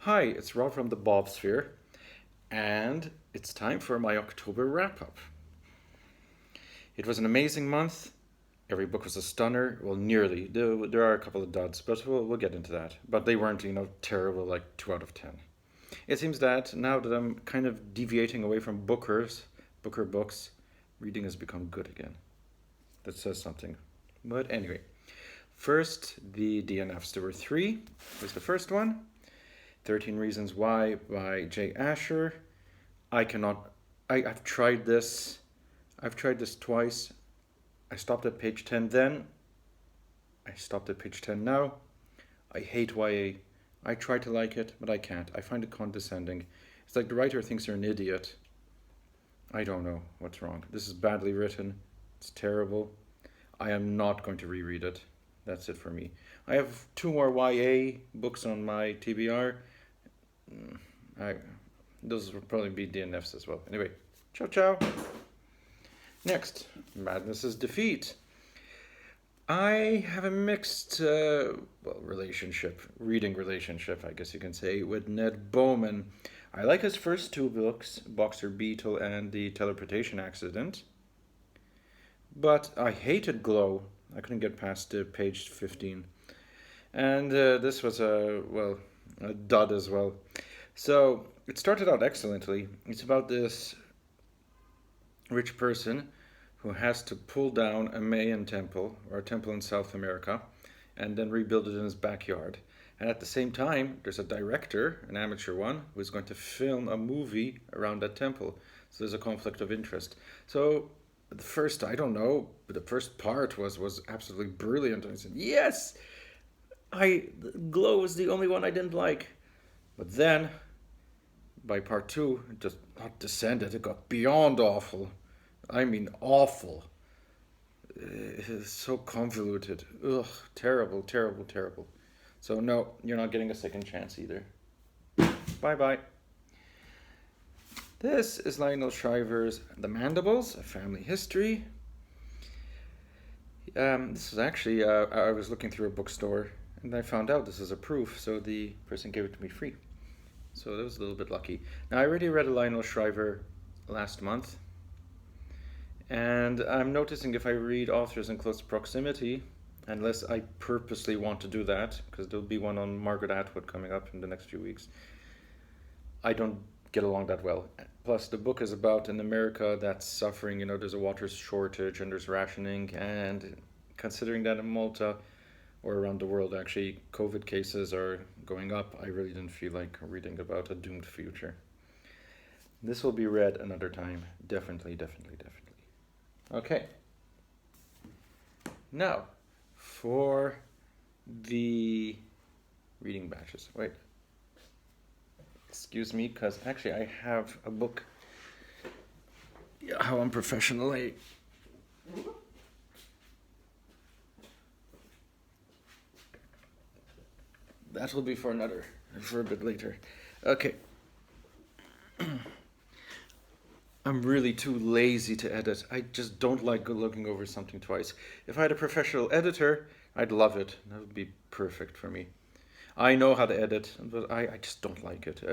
Hi, it's Rob from the Bob Sphere, and it's time for my October wrap up. It was an amazing month. Every book was a stunner. Well, nearly. There are a couple of duds, but we'll get into that. But they weren't, terrible, like 2 out of 10. It seems that now that I'm kind of deviating away from Booker books, reading has become good again. That says something. But anyway, first, the DNFs. There were 3. Was the first one. 13 Reasons Why by Jay Asher. I've tried this. I've tried this twice. I stopped at page 10 then. I stopped at page 10 now. I hate YA. I try to like it, but I can't. I find it condescending. It's like the writer thinks you're an idiot. I don't know what's wrong. This is badly written. It's terrible. I am not going to reread it. That's it for me. I have 2 more YA books on my TBR. Those will probably be DNFs as well. Anyway, ciao ciao. Next, Madness's Defeat. I have a mixed, reading relationship, I guess you can say, with Ned Beauman. I like his first 2 books, Boxer Beetle and The Teleportation Accident. But I hated Glow. I couldn't get past page 15. And this was a dud as well. So it started out excellently. It's about this rich person who has to pull down a Mayan temple, or a temple in South America, and then rebuild it in his backyard. And at the same time, there's a director, an amateur one, who is going to film a movie around that temple. So there's a conflict of interest. So the first part was absolutely brilliant. I said, yes! Glow was the only one I didn't like. But then, by part 2, it just not descended, it got beyond awful. I mean awful. It is so convoluted. Ugh, terrible, terrible, terrible. So no, you're not getting a second chance either. Bye-bye. This is Lionel Shriver's The Mandibles, A Family History. This is actually, I was looking through a bookstore and I found out this is a proof, so the person gave it to me free. So that was a little bit lucky. Now, I already read a Lionel Shriver last month, and I'm noticing if I read authors in close proximity, unless I purposely want to do that, because there'll be one on Margaret Atwood coming up in the next few weeks, I don't get along that well. Plus, the book is about an America that's suffering. There's a water shortage and there's rationing, and considering that in Malta, or around the world actually, COVID cases are going up, I really didn't feel like reading about a doomed future. This will be read another time. Definitely, definitely, definitely. Okay. Now, for the reading batches. Wait. Excuse me, because actually I have a book. Yeah, how unprofessional I... That will be for a bit later. Okay. I'm really too lazy to edit. I just don't like looking over something twice. If I had a professional editor, I'd love it. That would be perfect for me. I know how to edit, but I just don't like it.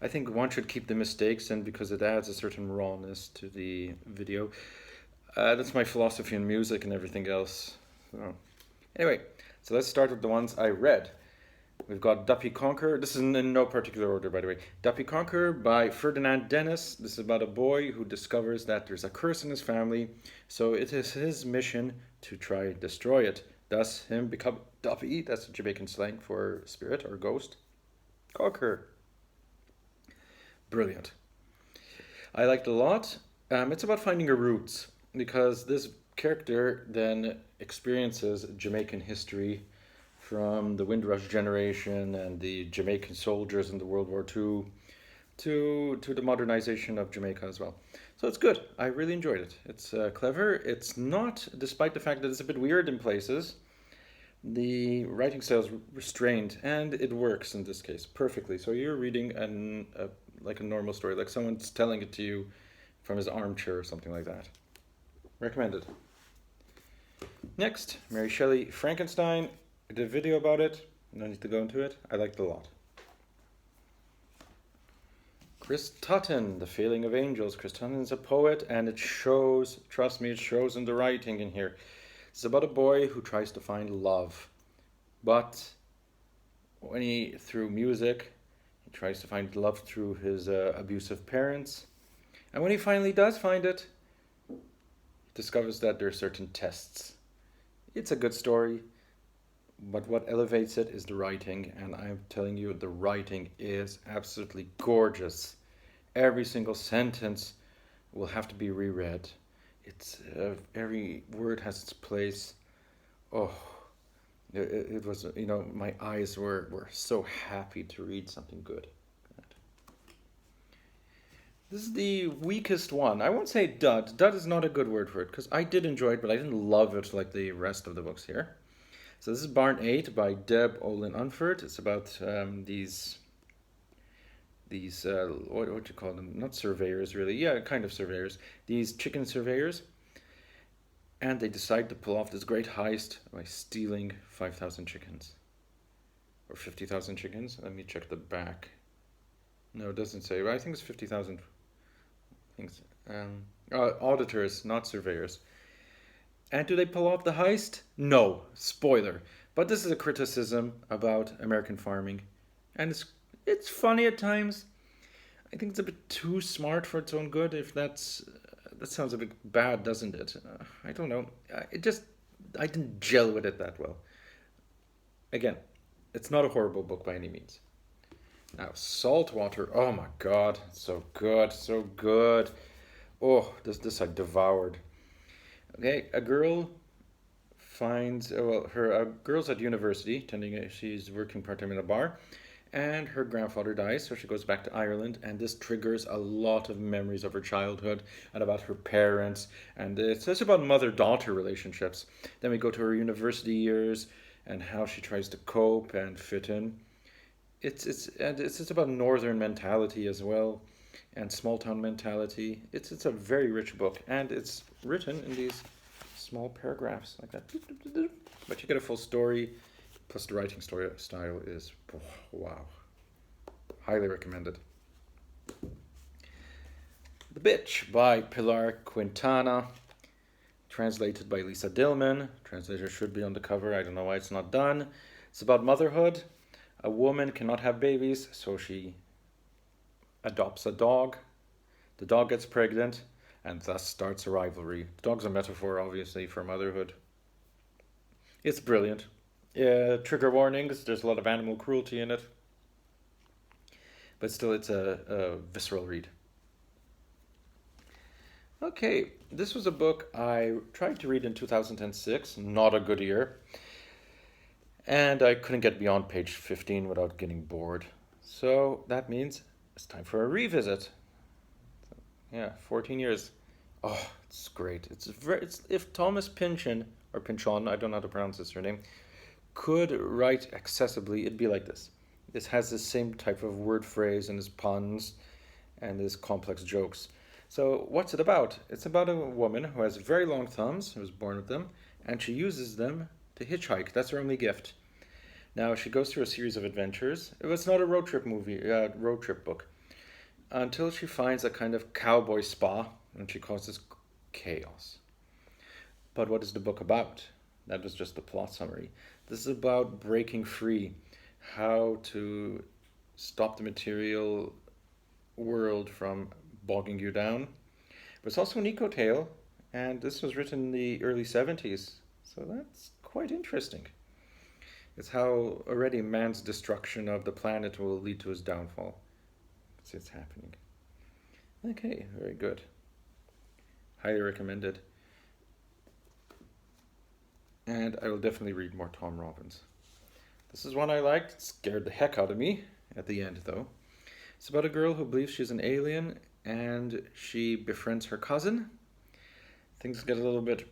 I think one should keep the mistakes in because it adds a certain rawness to the video. That's my philosophy in music and everything else. Anyway, so let's start with the ones I read. We've got Duppy Conqueror. This is in no particular order, by the way. Duppy Conqueror by Ferdinand Dennis. This is about a boy who discovers that there's a curse in his family, so it is his mission to try and destroy it. Thus, him become Duppy. That's Jamaican slang for spirit or ghost. Conqueror. Brilliant. I liked it a lot. It's about finding your roots, because this character then experiences Jamaican history from the Windrush generation and the Jamaican soldiers in the World War II to the modernization of Jamaica as well. So it's good. I really enjoyed it. It's clever. It's not, despite the fact that it's a bit weird in places, the writing style is restrained, and it works in this case perfectly. So you're reading like a normal story, like someone's telling it to you from his armchair or something like that. Recommended. Next, Mary Shelley, Frankenstein. I did a video about it. No need to go into it. I liked it a lot. Chris Tutton, The Failing of Angels. Chris Tutton is a poet, and it shows, trust me, it shows in the writing in here. It's about a boy who tries to find love, but through music, he tries to find love through his abusive parents. And when he finally does find it, he discovers that there are certain tests. It's a good story, but what elevates it is the writing, and I'm telling you, the writing is absolutely gorgeous. Every single sentence will have to be reread. It's every word has its place. Oh, it was, my eyes were so happy to read something good. This is the weakest one. I won't say dud. Dud is not a good word for it, because I did enjoy it, but I didn't love it like the rest of the books here. So this is Barn 8 by Deb, Olin, Unferth. It's about these what do you call them? Not surveyors, really. Yeah, kind of surveyors. These chicken surveyors. And they decide to pull off this great heist by stealing 5,000 chickens. Or 50,000 chickens. Let me check the back. No, it doesn't say. But I think it's 50,000 things. Auditors, not surveyors. And do they pull off the heist? No. Spoiler. But this is a criticism about American farming. And it's funny at times. I think it's a bit too smart for its own good, if that sounds a bit bad, doesn't it? I don't know. I didn't gel with it that well. Again, it's not a horrible book by any means. Now, Saltwater. Oh my god. So good. So good. Oh, this I devoured. Okay, a girl finds, girl's at university, she's working part-time in a bar, and her grandfather dies, so she goes back to Ireland, and this triggers a lot of memories of her childhood and about her parents, and it's about mother-daughter relationships. Then we go to her university years and how she tries to cope and fit in. It's about northern mentality as well, and small town mentality. It's a very rich book, and it's written in these small paragraphs like that. But you get a full story. Plus, the writing style is, wow. Highly recommended. The Bitch by Pilar Quintana. Translated by Lisa Dillman. Translator should be on the cover. I don't know why it's not done. It's about motherhood. A woman cannot have babies, so she adopts a dog. The dog gets pregnant, and thus starts a rivalry. The dog's a metaphor, obviously, for motherhood. It's brilliant. Trigger warnings, there's a lot of animal cruelty in it. But still, it's a visceral read. Okay, this was a book I tried to read in 2006, not a good year. And I couldn't get beyond page 15 without getting bored. So that means it's time for a revisit. 14 years. Oh, it's great. It's if Thomas Pynchon, or Pynchon, I don't know how to pronounce his surname, could write accessibly, it'd be like this. This has the same type of word phrase and his puns and his complex jokes. So what's it about? It's about a woman who has very long thumbs, who was born with them, and she uses them to hitchhike. That's her only gift. Now she goes through a series of adventures. It was not a road trip book, until she finds a kind of cowboy spa, and she causes chaos. But what is the book about? That was just the plot summary. This is about breaking free, how to stop the material world from bogging you down. But it's also an eco-tale, and this was written in the early 70s, so that's quite interesting. It's how already man's destruction of the planet will lead to his downfall. It's happening. Okay, very good. Highly recommended. And I will definitely read more Tom Robbins. This is one I liked. It scared the heck out of me at the end, though. It's about a girl who believes she's an alien, and she befriends her cousin. Things get a little bit...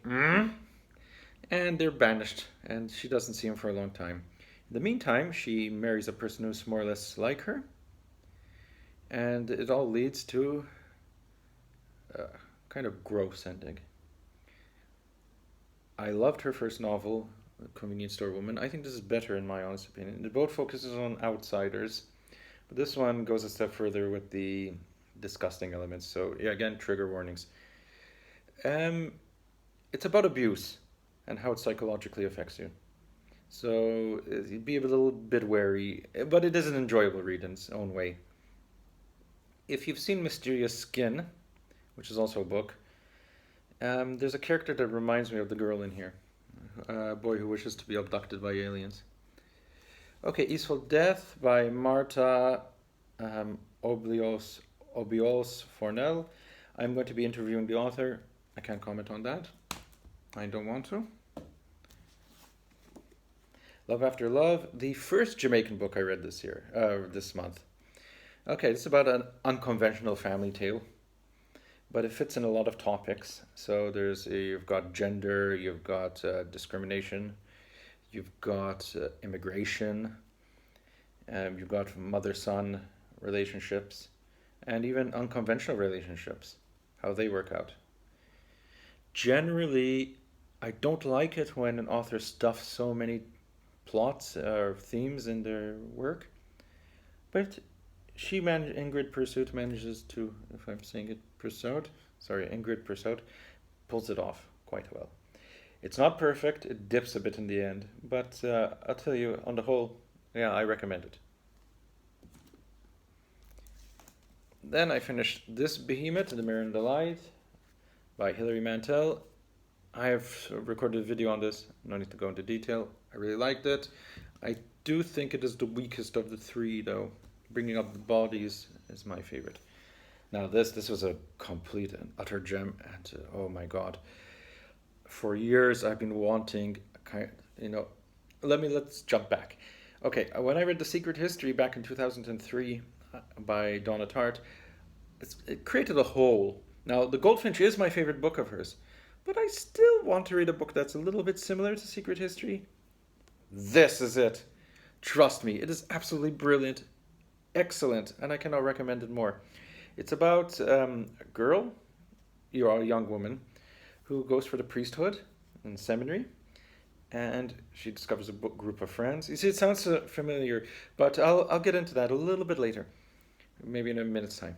And they're banished, and she doesn't see him for a long time. In the meantime, she marries a person who's more or less like her, and it all leads to a kind of gross ending. I loved her first novel, Convenience Store Woman. I think this is better in my honest opinion. It both focuses on outsiders, But this one goes a step further with the disgusting elements. So yeah, again, trigger warnings. Um, it's about abuse and how it psychologically affects you. So be a little bit wary, but it is an enjoyable read in its own way. If you've seen Mysterious Skin, which is also a book, there's a character that reminds me of the girl in here, a boy who wishes to be abducted by aliens. Okay, Eastful Death by Marta Obiols Fornell. I'm going to be interviewing the author. I can't comment on that. I don't want to. Love After Love, the first Jamaican book I read this month. Okay, it's about an unconventional family tale, but it fits in a lot of topics. So you've got gender, you've got discrimination, you've got immigration, you've got mother-son relationships, and even unconventional relationships, how they work out. Generally, I don't like it when an author stuffs so many plots or themes in their work, but Ingrid Persaud manages to, if I'm saying it, Ingrid Persaud pulls it off quite well. It's not perfect, it dips a bit in the end, but I'll tell you, on the whole, yeah, I recommend it. Then I finished this behemoth, The Mirror and the Light, by Hilary Mantel. I have recorded a video on this, no need to go into detail. I really liked it. I do think it is the weakest of the three, though. Bringing Up the Bodies is my favorite. Now this was a complete and utter gem, and oh my god. For years I've been wanting let's jump back. Okay, when I read The Secret History back in 2003 by Donna Tartt, it created a hole. Now, The Goldfinch is my favorite book of hers, but I still want to read a book that's a little bit similar to Secret History. This is it. Trust me, it is absolutely brilliant, excellent, and I cannot recommend it more. It's about a girl, a young woman, who goes for the priesthood in seminary, and she discovers a group of friends. You see, it sounds familiar, but I'll get into that a little bit later, maybe in a minute's time.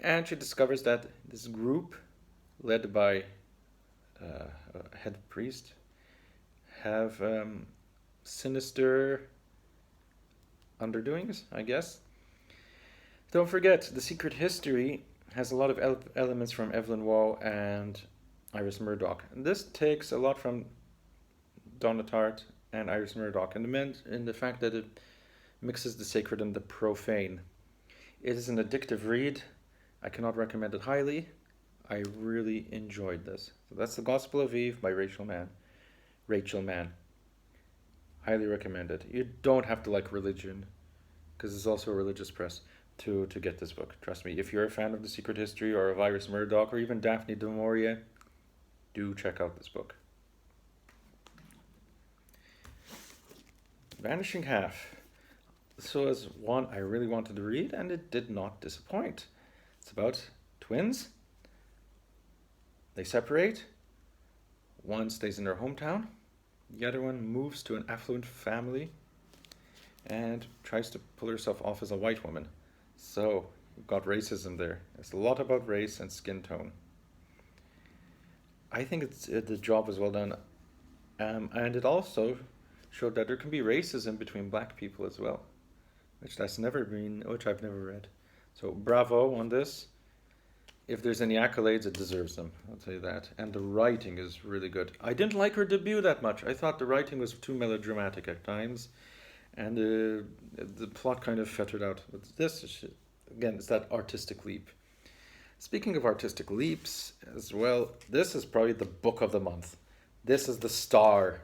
And she discovers that this group, led by a head priest, have sinister underdoings, I guess. Don't forget, The Secret History has a lot of elements from Evelyn Waugh and Iris Murdoch. And this takes a lot from Donna Tartt and Iris Murdoch, and the fact that it mixes the sacred and the profane. It is an addictive read. I cannot recommend it highly. I really enjoyed this. So that's The Gospel of Eve by Rachel Mann. Highly recommended. You don't have to like religion, because it's also a religious press, to get this book. Trust me, if you're a fan of The Secret History or of Iris Murdoch or even Daphne du Maurier, do check out this book. Vanishing Half. This was one I really wanted to read, and it did not disappoint. It's about twins. They separate. One stays in their hometown. The other one moves to an affluent family and tries to pull herself off as a white woman. So, we've got racism there. It's a lot about race and skin tone. I think the job was well done. And it also showed that there can be racism between black people as well, which I've never read. So bravo on this. If there's any accolades, it deserves them, I'll tell you that. And the writing is really good. I didn't like her debut that much. I thought the writing was too melodramatic at times, and the plot kind of fettered out. But this, again, it's that artistic leap. Speaking of artistic leaps as well, this is probably the book of the month. This is the star,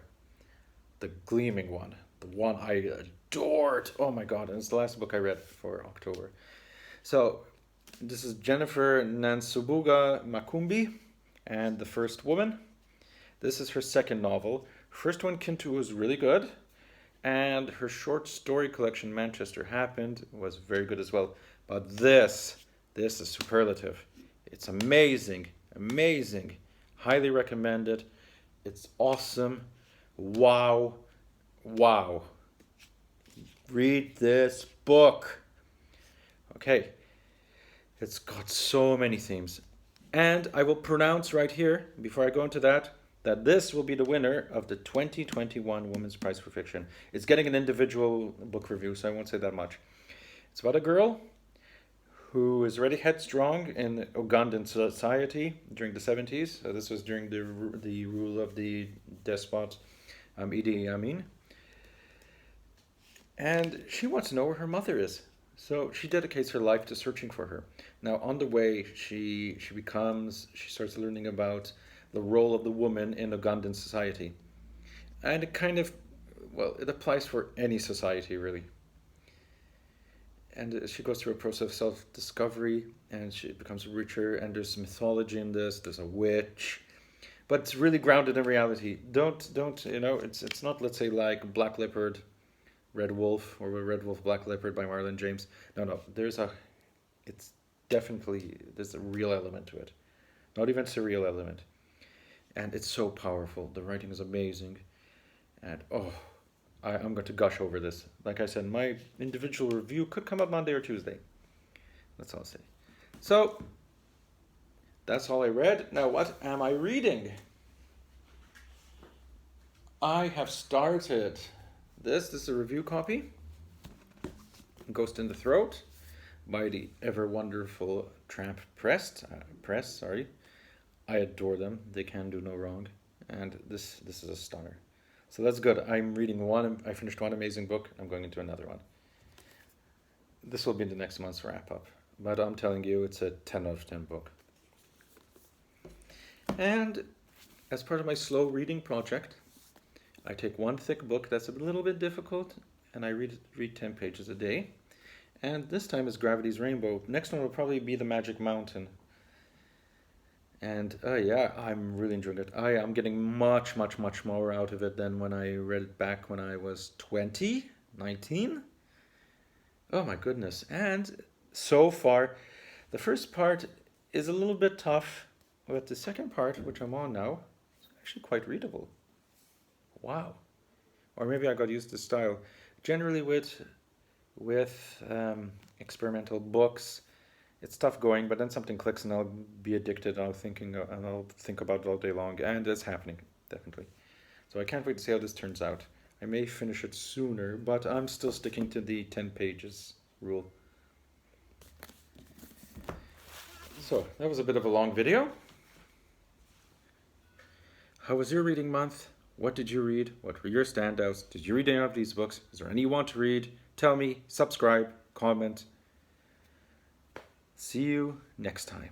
the gleaming one, the one I adored. Oh my god, and it's the last book I read for October. So, this is Jennifer Nansubuga Makumbi and The First Woman. This is her second novel. First one, Kintu, was really good, and her short story collection, Manchester Happened, was very good as well. But this is superlative. It's amazing, amazing. Highly recommended. It's awesome. Wow. Read this book. Okay. It's got so many themes. And I will pronounce right here, before I go into that this will be the winner of the 2021 Women's Prize for Fiction. It's getting an individual book review, so I won't say that much. It's about a girl who is already headstrong in Ugandan society during the 70s. So this was during the rule of the despot Idi Amin. And she wants to know where her mother is. So she dedicates her life to searching for her. Now, on the way, she starts learning about the role of the woman in Ugandan society. And it kind of, well, it applies for any society, really. And she goes through a process of self-discovery, and she becomes richer, and there's mythology in this, there's a witch, but it's really grounded in reality. Don't, it's not, let's say, like Black Leopard, Red Wolf, or Red Wolf, Black Leopard by Marlon James. No, there's a real element to it. Not even surreal element. And it's so powerful. The writing is amazing. And, I'm going to gush over this. Like I said, my individual review could come up Monday or Tuesday. That's all I'll say. So, that's all I read. Now, what am I reading? I have started this. This is a review copy. Ghost in the Throat by the ever wonderful Tramp Press. I adore them. They can do no wrong. And this is a stunner. So that's good. I'm reading I finished one amazing book. I'm going into another one. This will be the next month's wrap up. But I'm telling you, it's a 10 out of 10 book. And as part of my slow reading project, I take one thick book that's a little bit difficult, and I read 10 pages a day. And this time is Gravity's Rainbow. Next one will probably be The Magic Mountain. And I'm really enjoying it. I'm getting much, much, much more out of it than when I read it back when I was 19. Oh my goodness. And so far, the first part is a little bit tough, but the second part, which I'm on now, is actually quite readable. Wow. Or maybe I got used to style. Generally with experimental books, it's tough going, but then something clicks and I'll be addicted and I'll think about it all day long, and it's happening, definitely. So I can't wait to see how this turns out. I may finish it sooner, but I'm still sticking to the 10 pages rule. So that was a bit of a long video. How was your reading month? What did you read? What were your standouts? Did you read any of these books? Is there any you want to read? Tell me, subscribe, comment. See you next time.